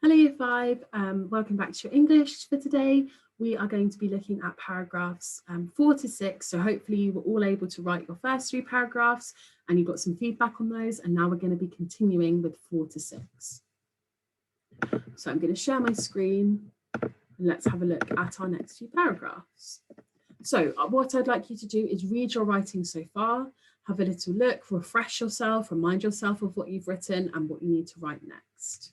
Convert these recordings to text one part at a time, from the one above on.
Hello Year 5, welcome back to your English for today. We are going to be looking at paragraphs 4 to 6, so hopefully you were all able to write your first 3 paragraphs and you got some feedback on those, and now we're going to be continuing with 4 to 6. So I'm going to share my screen and let's have a look at our next few paragraphs. So what I'd like you to do is read your writing so far, have a little look, refresh yourself, remind yourself of what you've written and what you need to write next.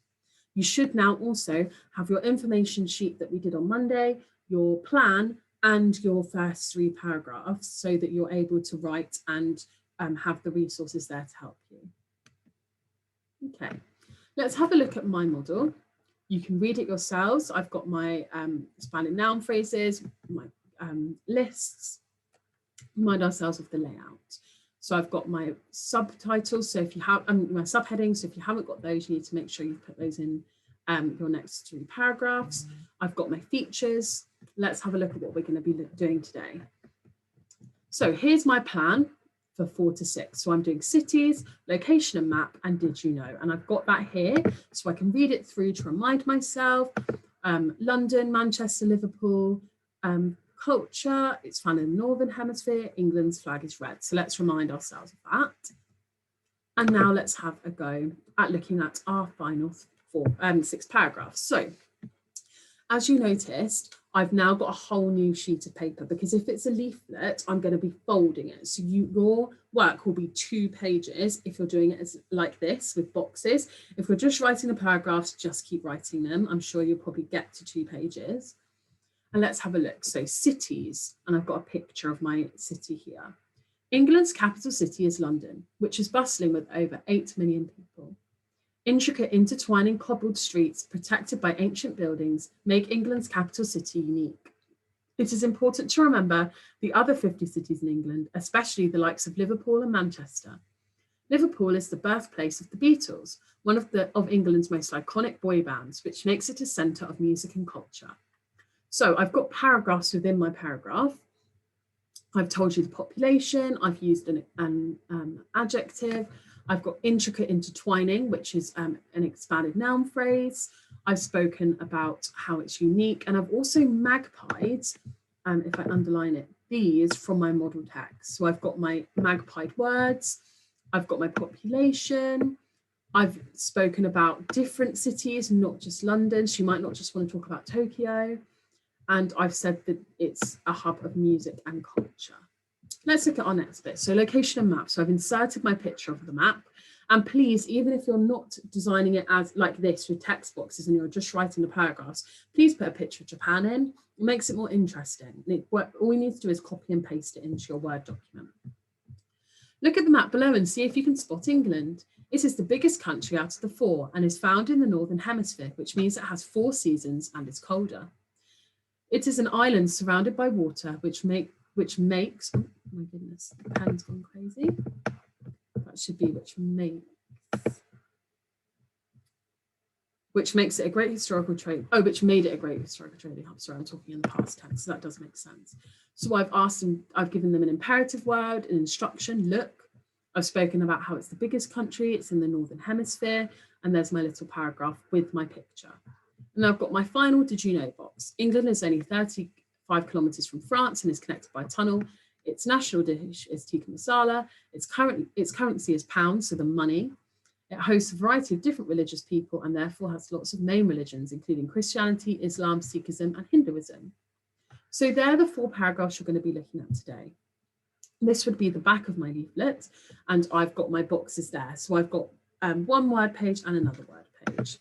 You should now also have your information sheet that we did on Monday, your plan, and your first 3 paragraphs so that you're able to write and have the resources there to help you. Okay, let's have a look at my model. You can read it yourselves. I've got my expanded noun phrases, my lists, remind ourselves of the layout. So I've got my subtitles. So if you have my subheadings, so if you haven't got those, you need to make sure you put those in your next 3 paragraphs. I've got my features. Let's have a look at what we're going to be doing today. So here's my plan for 4 to 6. So I'm doing cities, location and map, and did you know? And I've got that here so I can read it through to remind myself. London, Manchester, Liverpool, culture, it's found in the Northern Hemisphere, England's flag is red. So let's remind ourselves of that. And now let's have a go at looking at our final 6 paragraphs. So as you noticed, I've now got a whole new sheet of paper because if it's a leaflet, I'm going to be folding it. So your work will be 2 pages if you're doing it as like this with boxes. If we're just writing the paragraphs, just keep writing them. I'm sure you'll probably get to 2 pages. And let's have a look. So cities, and I've got a picture of my city here. England's capital city is London, which is bustling with over 8 million people. Intricate intertwining cobbled streets protected by ancient buildings make England's capital city unique. It is important to remember the other 50 cities in England, especially the likes of Liverpool and Manchester. Liverpool is the birthplace of the Beatles, one of England's most iconic boy bands, which makes it a centre of music and culture. So I've got paragraphs within my paragraph. I've told you the population, I've used an adjective, I've got intricate intertwining, which is an expanded noun phrase. I've spoken about how it's unique, and I've also magpied, if I underline it, these from my model text. So I've got my magpied words, I've got my population, I've spoken about different cities, not just London. So you might not just want to talk about Tokyo. And I've said that it's a hub of music and culture. Let's look at our next bit. So location and map. So I've inserted my picture of the map. And please, even if you're not designing it as like this with text boxes and you're just writing the paragraphs, please put a picture of Japan in. It makes it more interesting. All we need to do is copy and paste it into your Word document. Look at the map below and see if you can spot England. It is the biggest country out of the 4 and is found in the Northern Hemisphere, which means it has 4 seasons and is colder. It is an island surrounded by water, which makes, oh my goodness, the pen's gone crazy. That should be which makes it a great historical trade. Oh, which made it a great historical trading hub. Sorry, I'm talking in the past tense, so that does make sense. So I've given them an imperative word, an instruction, look. I've spoken about how it's the biggest country, it's in the Northern Hemisphere, and there's my little paragraph with my picture. And I've got my final did you know box. England is only 35 kilometres from France and is connected by a tunnel. Its national dish is tikka masala. Its currency is pounds, so the money. It hosts a variety of different religious people and therefore has lots of main religions, including Christianity, Islam, Sikhism, and Hinduism. So they're the 4 paragraphs you're going to be looking at today. This would be the back of my leaflet, and I've got my boxes there. So I've got one word page and another word page.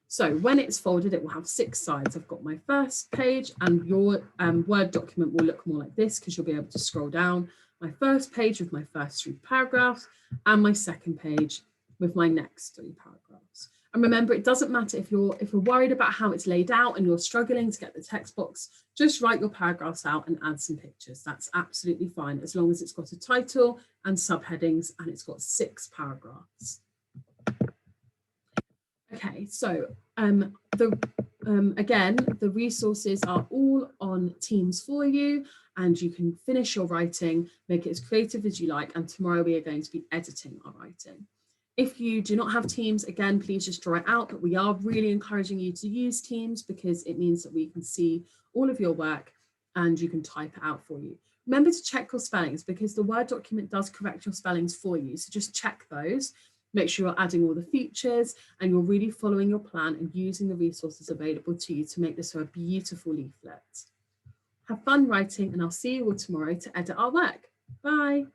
So when it's folded, it will have 6 sides. I've got my first page, and your Word document will look more like this because you'll be able to scroll down. My first page with my first 3 paragraphs, and my second page with my next 3 paragraphs. And remember, it doesn't matter if you're worried about how it's laid out and you're struggling to get the text box, just write your paragraphs out and add some pictures. That's absolutely fine, as long as it's got a title and subheadings and it's got 6 paragraphs. Okay, so again, the resources are all on Teams for you, and you can finish your writing, make it as creative as you like, and tomorrow we are going to be editing our writing. If you do not have Teams, again, please just draw it out, but we are really encouraging you to use Teams because it means that we can see all of your work and you can type it out for you. Remember to check your spellings because the Word document does correct your spellings for you. So just check those, make sure you're adding all the features and you're really following your plan and using the resources available to you to make this a beautiful leaflet. Have fun writing and I'll see you all tomorrow to edit our work. Bye.